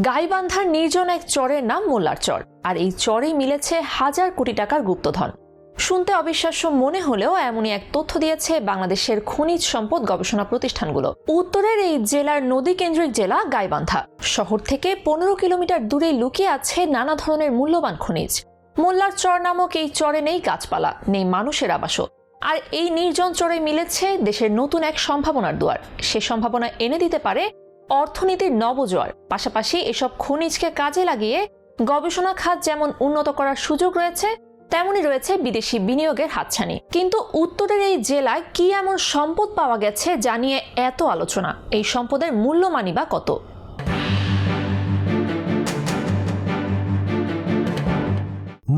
গাইবান্ধার নির্জন এক চরের নাম মোল্লার চর, আর এই চরে মিলেছে হাজার কোটি টাকার গুপ্তধন। শুনতে অবিশ্বাস্য মনে হলেও এমনই এক তথ্য দিয়েছে বাংলাদেশের খনিজ সম্পদ গবেষণা প্রতিষ্ঠানগুলো। উত্তরের এই জেলার নদী কেন্দ্রিক জেলা গাইবান্ধা শহর থেকে 15 কিলোমিটার দূরে লুকিয়ে আছে নানা ধরনের মূল্যবান খনিজ। মোল্লার চর নামক এই চরে নেই গাছপালা, নেই মানুষের আবাসও, আর এই নির্জন চরে মিলেছে দেশের নতুন এক সম্ভাবনার দুয়ার। সে সম্ভাবনা এনে দিতে পারে অর্থনীতির নবজোয়ার। পাশাপাশি এসব খনিজকে কাজে লাগিয়ে গবেষণা খাত যেমন উন্নত করার সুযোগ রয়েছে, তেমনই রয়েছে বিদেশি বিনিয়োগের হাতছানি। কিন্তু উত্তরের এই জেলায় কি এমন সম্পদ পাওয়া গেছে যা নিয়ে এত আলোচনা? এই সম্পদের মূল্যমানই বা কত?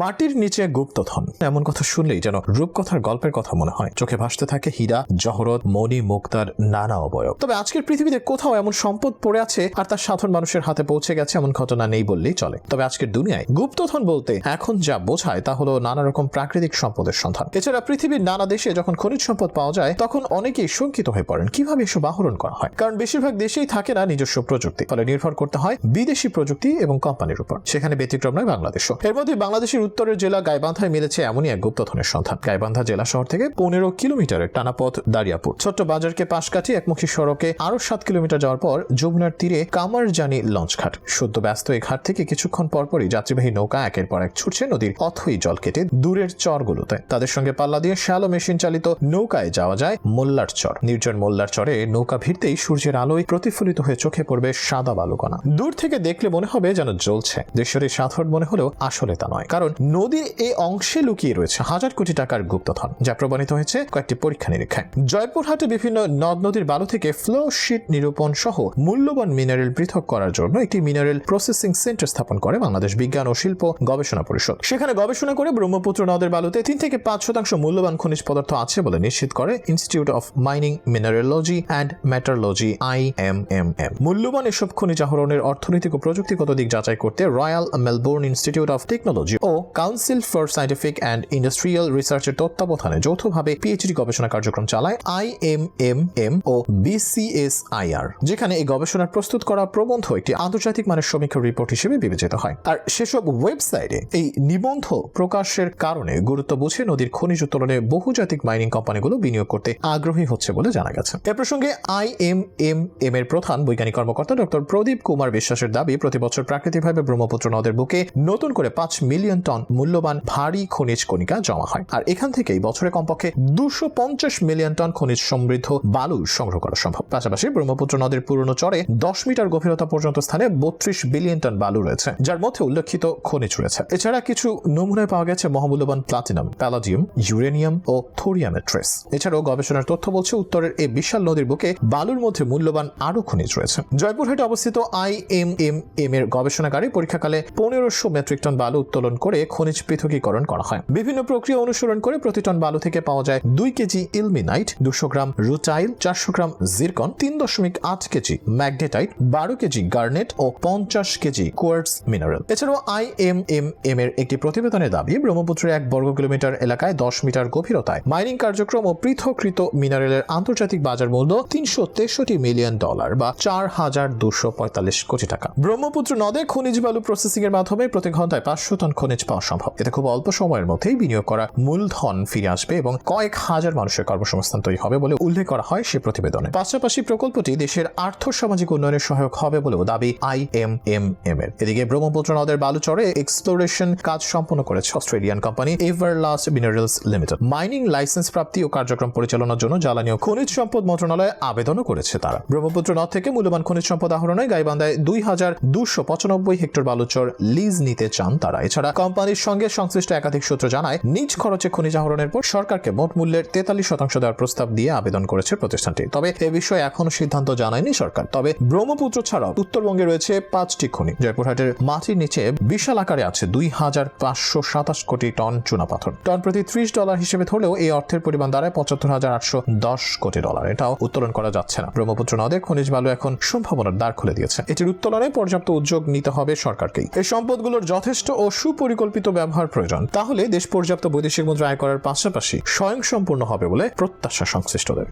মাটির নিচে গুপ্তধন, এমন কথা শুনলেই যেন রূপকথার গল্পের কথা মনে হয়। চোখে ভাসতে থাকে হীরা, জহরত, মণি, মুক্তার নানা অবয়ব। তবে আজকের পৃথিবীতে কোথাও এমন সম্পদ পড়ে আছে আর তার সাধারণ মানুষের হাতে পৌঁছে গেছে এমন ঘটনা নেই বললেই চলে। তবে আজকের দুনিয়ায় গুপ্তধন বলতে এখন যা বোঝায় তা হলো নানা রকম প্রাকৃতিক সম্পদের সন্ধান। এছাড়া পৃথিবীর নানা দেশে যখন খনিজ সম্পদ পাওয়া যায় তখন অনেকেই শঙ্কিত হয়ে পড়েন কিভাবে এসব আহরণ করা হয়, কারণ বেশিরভাগ দেশেই থাকে না নিজস্ব প্রযুক্তি, ফলে নির্ভর করতে হয় বিদেশি প্রযুক্তি এবং কোম্পানির উপর। সেখানে ব্যতিক্রম নয় বাংলাদেশও। এর মধ্যে বাংলাদেশের উত্তরের জেলা গাইবান্ধায় মিলেছে এমনই এক গুপ্তধনের সন্ধান। গাইবান্ধা জেলা শহর থেকে 15 কিলোমিটারের টানা পথ দারিয়াপুর ছোট্ট বাজারকে পাশ কাটিয়ে একমুখী সড়কে আরো 7 কিলোমিটার যাওয়ার পর যমুনার তীরে কামারজানি লঞ্চ ঘাট। সদ্য ব্যস্ত এই ঘাট থেকে কিছুক্ষণ পরপরই যাত্রীবাহী নৌকা একের পর এক ছুটছে নদীর অথই জল কেটে দূরের চরগুলোতে। তাদের সঙ্গে পাল্লা দিয়ে শ্যালো মেশিন চালিত নৌকায় যাওয়া যায় মোল্লার চর। নির্জন মোল্লার চরে নৌকা ভিড়তেই সূর্যের আলোয় প্রতিফলিত হয়ে চোখে পড়বে সাদা বালুকণা। দূর থেকে দেখলে মনে হবে যেন জ্বলছে। দেশের এই সাধারণ মনে হলেও আসলে তা নয়, কারণ নদীর এই অংশে লুকিয়ে রয়েছে হাজার কোটি টাকার গুপ্তধন, যা প্রমাণিত হয়েছে কয়েকটি পরীক্ষা নিরীক্ষায়। জয়পুরহাটে বিভিন্ন নদ নদীর বালু থেকে ফ্লো শিট নিরূপণ সহ মূল্যবান মিনারেল পৃথক করার জন্য একটি মিনারেল প্রসেসিং সেন্টার স্থাপন করে বাংলাদেশ বিজ্ঞান ও শিল্প গবেষণা পরিষদ। সেখানে গবেষণা করে ব্রহ্মপুত্র নদের বালুতে 3 থেকে 5% মূল্যবান খনিজ পদার্থ আছে বলে নিশ্চিত করে institute of mining mineralogy and metallurgy IMMM। মূল্যবান এসব খনিজ আহরণের অর্থনৈতিক ও প্রযুক্তিগত দিক যাচাই করতে Royal Melbourne Institute of Technology ও council for scientific and industrial রিসার্চের তত্ত্বাবধানে যৌথভাবে পিএইচডি গবেষণা কার্যক্রম চালায় IMMM ও BCSIR, যেখানে এই গবেষণার প্রস্তুত করা প্রবন্ধ একটি আন্তর্জাতিক মানের সমীক্ষা রিপোর্ট হিসেবে বিবেচিত হয়। আর সেসব ওয়েবসাইটে এই নিবন্ধ প্রকাশের কারণে গুরুত্ব বুঝে নদীর খনিজ উত্তোলনে বহুজাতিক মাইনিং কোম্পানিগুলো বিনিয়োগ করতে আগ্রহী হচ্ছে বলে জানা গেছে। এ প্রসঙ্গে IMMM এর প্রধান বৈজ্ঞানিক কর্মকর্তা ডক্টর প্রদীপ কুমার বিশ্বাসের দাবি, প্রতি বছর প্রাকৃতিকভাবে ব্রহ্মপুত্র নদের বুকে নতুন করে 5 মিলিয়ন টন মূল্যবান ভারী খনিজ কণিকা জমা হয়, আর এখান থেকেই বছরে কমপক্ষে 250 মিলিয়ন টন খনিজ সমৃদ্ধ বালু সংগ্রহ করা সম্ভব। পাশাপাশি ব্রহ্মপুত্র নদের পুরনো চরে 10 মিটার গভীরতা পর্যন্ত স্থানে 32 বিলিয়ন টন বালু রয়েছে, যার মধ্যে উল্লেখিত খনিজ রয়েছে। এছাড়া কিছু নমুনায় পাওয়া গেছে মহামূল্যবান প্লাটিনাম, প্যালাডিয়াম, ইউরেনিয়াম ও থোরিয়ামের ট্রেস। এছাড়াও গবেষণার তথ্য বলছে উত্তরের এই বিশাল নদীর বুকে বালুর মধ্যে মূল্যবান আরো খনিজ রয়েছে। জয়পুরহাটে অবস্থিত IMMM এর গবেষণাগারে পরীক্ষাকালে 1500 মেট্রিক টন বালু উত্তোলন করে খনিজ পৃথকীকরণ করা হয়। বিভিন্ন প্রক্রিয়া অনুসরণ করে প্রতি টন বালু থেকে পাওয়া যায় 2 KG ilmenite, 200 gram rutile, 400 gram zircon, 3.8 KG magnetite, 12 KG garnet ও 50 কেজি কোয়ার্টজ মিনারেল। এছাড়াও IMMM এর একটি প্রতিবেদনের দাবি, ব্রহ্মপুত্রের 1 বর্গ কিলোমিটার এলাকায় 10 মিটার গভীরতায় মাইনিং কার্যক্রম ও পৃথককৃত মিনারেলের আন্তর্জাতিক বাজার মূল্য $363 মিলিয়ন বা 4245 কোটি টাকা। ব্রহ্মপুত্র নদে খনিজ বালু প্রসেসিং এর মাধ্যমে প্রতি ঘন্টায় 500 টন খনিজ পাওয়া সম্ভব। এতে খুব অল্প সময়ের মধ্যেই বিনিয়োগ করা মূলধন ফিরে আসবে এবং কয়েক হাজার মানুষের কর্মসংস্থান তৈরি হবে বলে উল্লেখ করা হয় সে প্রতিবেদনে। পাশাপাশি প্রকল্পটি দেশের আর্থ-সামাজিক উন্নয়নের সহায়ক হবে বলেও দাবি IMMM এর। এদিকে ব্রহ্মপুত্র নদের বালুচরে এক্সপ্লোরেশন কাজ সম্পন্ন করেছে Australian company Everlast minerals limited. Mining license প্রাপ্তি ও কার্যক্রম পরিচালনার জন্য জ্বালানি ও খনিজ সম্পদ মন্ত্রণালয়ে আবেদনও করেছে তারা। ব্রহ্মপুত্র নদ থেকে মূল্যবান খনিজ সম্পদ আহরণে গাইবান্ধায় 2295 হেক্টর বালুচর লিজ নিতে চান তারা। এছাড়া কোম্পানির সঙ্গে সংশ্লিষ্ট একাধিক সূত্র জানায় নিজ খরচে খনিজ আহরণের পর সরকারকে মোট মূল্যের 43% দেওয়ার প্রস্তাব দিয়ে আবেদন করেছে প্রতিষ্ঠানটি। তবে এ বিষয়ে এখনো সিদ্ধান্ত জানায়নি সরকার। তবে ব্রহ্মপুত্র ছাড়াও উত্তরবঙ্গে রয়েছে 5টি খনি। জয়পুরহাটের মাটির নিচে বিশাল আকারে আছে 2527 কোটি টন চুনাপাথর। টন প্রতি $30 হিসেবে ধরলেও এই অর্থের পরিমাণ দাঁড়ায় $75,810 কোটি। এটাও উত্তোলন করা যাচ্ছে না। ব্রহ্মপুত্র নদে খনিজ বালু এখন সম্ভাবনার দ্বার খুলে দিয়েছে। এটির উত্তোলনে পর্যাপ্ত উদ্যোগ নিতে হবে সরকারকেই। এই সম্পদগুলোর যথেষ্ট ও সুপরিকল্পিত ব্যবহার প্রয়োজন। তাহলে দেশ পর্যাপ্ত বৈদেশিক মুদ্রা আয় করার পাশাপাশি স্বয়ংসম্পূর্ণ হবে বলে প্রত্যাশা সংশ্লিষ্টদের।